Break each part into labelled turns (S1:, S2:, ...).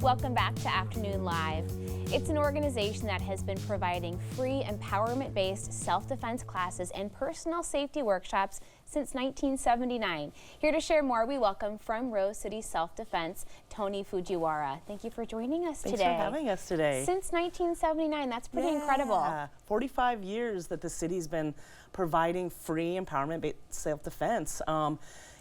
S1: Welcome back to Afternoon Live. It's an organization that has been providing free empowerment-based self-defense classes and personal safety workshops since 1979. Here to share more, we welcome from Rose City Self-Defense, Toni Fujiwara. Thank you for joining us today.
S2: Thanks for having us today.
S1: Since 1979, that's pretty incredible.
S2: 45 years that the city's been providing free empowerment-based self-defense.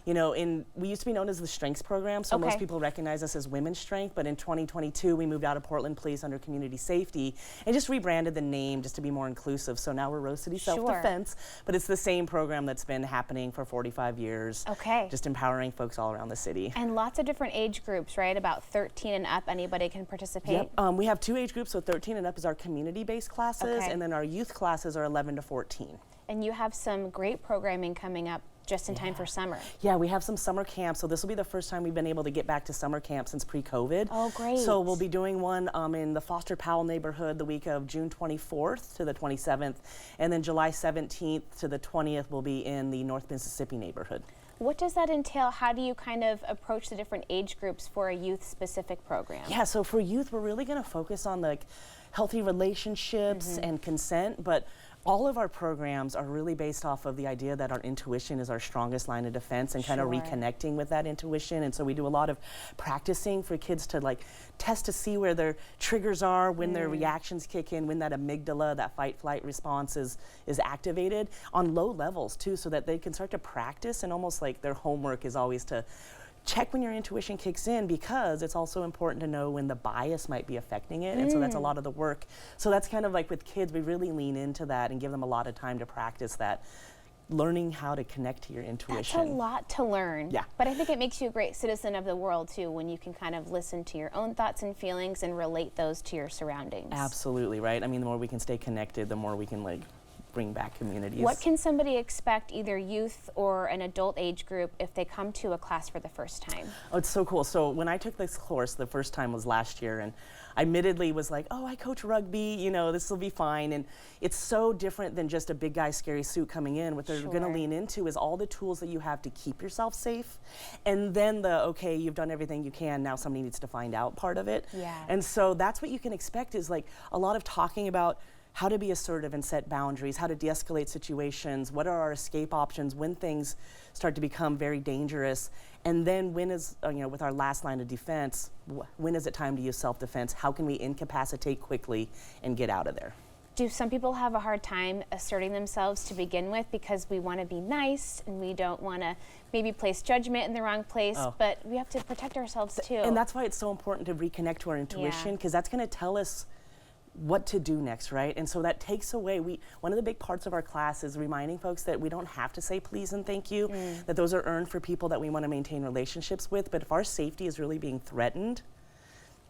S2: You know, we used to be known as the Strengths Program, so most people recognize us as Women's Strength, but in 2022 we moved out of Portland Police under Community Safety and just rebranded the name just to be more inclusive. So now we're Rose City Self-Defense, but it's the same program that's been happening for 45 years. Just empowering folks all around the city.
S1: And lots of different age groups, right? About 13 and up, anybody can participate?
S2: Yep. We have two age groups, so 13 and up is our community-based classes, and then our youth classes are 11 to 14.
S1: And you have some great programming coming up just in time for summer.
S2: Yeah, we have some summer camps. So this will be the first time we've been able to get back to summer camp since pre-COVID.
S1: Oh, great.
S2: So we'll be doing one in the Foster Powell neighborhood the week of June 24th to the 27th. And then July 17th to the 20th will be in the North Mississippi neighborhood.
S1: What does that entail? How do you kind of approach the different age groups for a youth-specific program?
S2: Yeah, so for youth, we're really going to focus on like healthy relationships and consent, but all of our programs are really based off of the idea that our intuition is our strongest line of defense and kind of reconnecting with that intuition. And so we do a lot of practicing for kids to like test to see where their triggers are, when their reactions kick in, when that amygdala, that fight-flight response is activated on low levels too, so that they can start to practice, and almost like their homework is always to check when your intuition kicks in, because it's also important to know when the bias might be affecting it. And so that's a lot of the work. So that's kind of like with kids, we really lean into that and give them a lot of time to practice that, learning how to connect to your intuition.
S1: That's a lot to learn.
S2: Yeah.
S1: But I think it makes you a great citizen of the world too, when you can kind of listen to your own thoughts and feelings and relate those to your surroundings.
S2: Absolutely, right? I mean, the more we can stay connected, the more we can like bring back communities.
S1: What can somebody expect, either youth or an adult age group, if they come to a class for the first time?
S2: Oh, it's so cool. So when I took this course, the first time was last year, and I admittedly was like, oh, I coach rugby, you know, this will be fine. And it's so different than just a big guy scary suit coming in. What they're going to lean into is all the tools that you have to keep yourself safe, and then the, okay, you've done everything you can, now somebody needs to find out part of it. And so that's what you can expect, is like a lot of talking about how to be assertive and set boundaries, how to de-escalate situations, what are our escape options when things start to become very dangerous, and then when is, you know, with our last line of defense, when is it time to use self-defense? How can we incapacitate quickly and get out of there?
S1: Do some people have a hard time asserting themselves to begin with because we want to be nice and we don't want to maybe place judgment in the wrong place, but we have to protect ourselves too?
S2: And that's why it's so important to reconnect to our intuition, because that's going to tell us what to do next, right? And so that takes away, one of the big parts of our class is reminding folks that we don't have to say please and thank you, that those are earned for people that we want to maintain relationships with. But if our safety is really being threatened,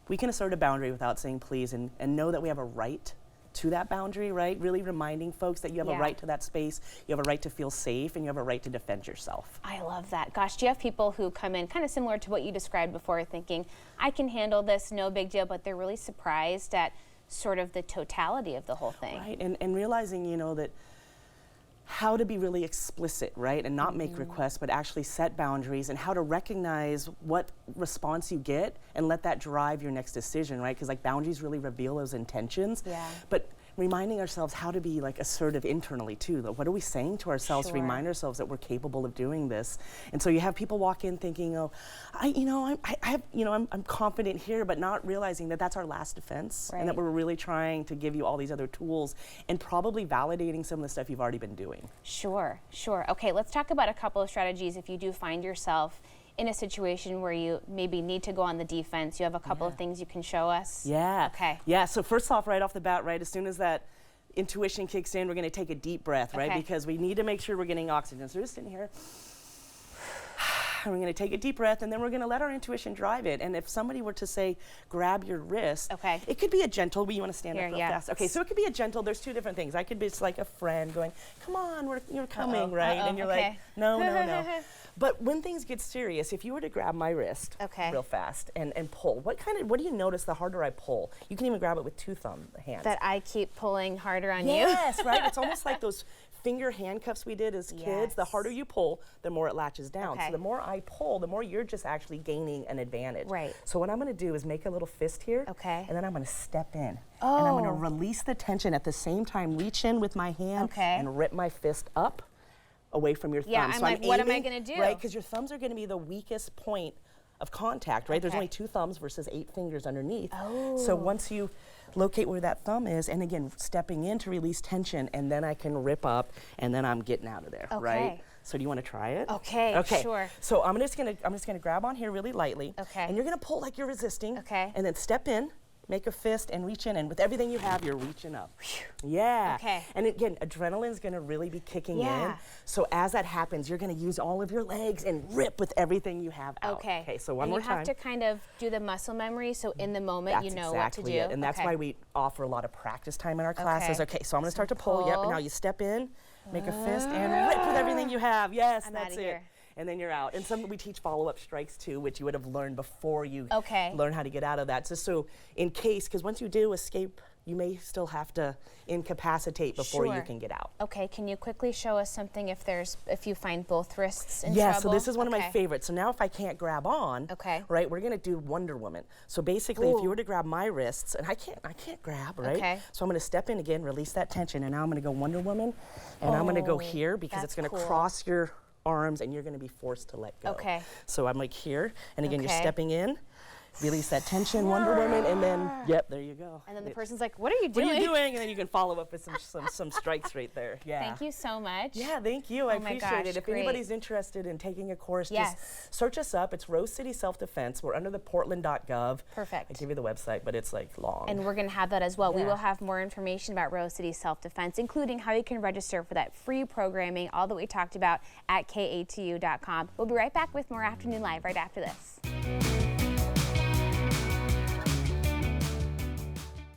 S2: we can assert a boundary without saying please, and know that we have a right to that boundary, right? Really reminding folks that you have a right to that space, you have a right to feel safe, and you have a right to defend yourself.
S1: I love that. Gosh, do you have people who come in kind of similar to what you described before, thinking, I can handle this, no big deal, but they're really surprised at sort of the totality of the whole thing?
S2: Right, and realizing, you know, that how to be really explicit, right, and not make requests, but actually set boundaries, and how to recognize what response you get and let that drive your next decision, right? Because like boundaries really reveal those intentions. But reminding ourselves how to be like assertive internally too. What are we saying to ourselves to remind ourselves that we're capable of doing this? And so you have people walk in thinking, oh, I'm confident here, but not realizing that that's our last defense, and that we're really trying to give you all these other tools and probably validating some of the stuff you've already been doing.
S1: Sure. Okay, let's talk about a couple of strategies if you do find yourself in a situation where you maybe need to go on the defense. You have a couple of things you can show us? Okay.
S2: Yeah, so first off, right off the bat, right, as soon as that intuition kicks in, we're going to take a deep breath, right? Because we need to make sure we're getting oxygen. So just in here, and we're going to take a deep breath, and then we're going to let our intuition drive it. And if somebody were to say, grab your wrist, it could be a gentle, you want to stand up real fast. Okay, so it could be a gentle, there's two different things. I could be just like a friend going, come on, you're coming, right? And you're like, no. But when things get serious, if you were to grab my wrist real fast and pull, what do you notice the harder I pull? You can even grab it with two hands.
S1: That I keep pulling harder on you?
S2: Yes, right? It's almost like those finger handcuffs we did as kids, the harder you pull, the more it latches down.
S1: Okay.
S2: So the more I pull, the more you're just actually gaining an advantage.
S1: Right.
S2: So what I'm gonna do is make a little fist here.
S1: Okay.
S2: And then I'm gonna step in.
S1: Oh.
S2: And I'm gonna release the tension at the same time, reach in with my hand and rip my fist up away from your thumb.
S1: Yeah,
S2: so
S1: I'm like, what am I
S2: aiming,
S1: gonna do?
S2: Right, because your thumbs are gonna be the weakest point of contact, right? There's only 2 thumbs versus 8 fingers underneath.
S1: Oh.
S2: So once you locate where that thumb is, and again, stepping in to release tension, and then I can rip up, and then I'm getting out of there, right? So do you want to try it?
S1: Okay, sure.
S2: So I'm just gonna grab on here really lightly.
S1: Okay.
S2: And you're gonna pull like you're resisting.
S1: Okay.
S2: And then step in, make a fist, and reach in, and with everything you have, you're reaching up. Yeah.
S1: Okay.
S2: And again, adrenaline's gonna really be kicking in. So as that happens, you're gonna use all of your legs and rip with everything you have out.
S1: Okay.
S2: Okay, so one
S1: and
S2: more
S1: you
S2: time.
S1: have to kind of do the muscle memory, so in the moment you know what to do.
S2: It. And that's why we offer a lot of practice time in our classes. Okay, so I'm gonna start to pull. Yep, and now you step in, make a fist, and rip with everything you have. Yes,
S1: I'm
S2: that's
S1: outta
S2: it.
S1: here.
S2: And then you're out. And we teach follow-up strikes too, which you would have learned before you learn how to get out of that. So in case, because once you do escape, you may still have to incapacitate before you can get out.
S1: Okay, can you quickly show us something if you find both wrists in
S2: trouble?
S1: trouble?
S2: So this is one of my favorites. So now if I can't grab on, right, we're gonna do Wonder Woman. So basically, if you were to grab my wrists, and I can't grab, right?
S1: Okay.
S2: So I'm gonna step in again, release that tension, and now I'm gonna go Wonder Woman, and I'm gonna go here because it's gonna cross your arms, and you're gonna be forced to let go.
S1: Okay.
S2: So I'm like here, and again, you're stepping in, release that tension, Wonder Woman, and then, yep, there you go.
S1: And then the person's like, what are you doing?
S2: What are you doing? And then you can follow up with some strikes right there. Yeah.
S1: Thank you so much.
S2: Yeah, thank you. I
S1: my
S2: appreciate
S1: gosh,
S2: it. If
S1: great.
S2: anybody's interested in taking a course, just search us up. It's Rose City Self-Defense. We're under the portland.gov.
S1: Perfect.
S2: I give you the website, but it's like long.
S1: And we're going to have that as well. We will have more information about Rose City Self-Defense, including how you can register for that free programming, all that we talked about at katu.com. We'll be right back with more Afternoon Live right after this.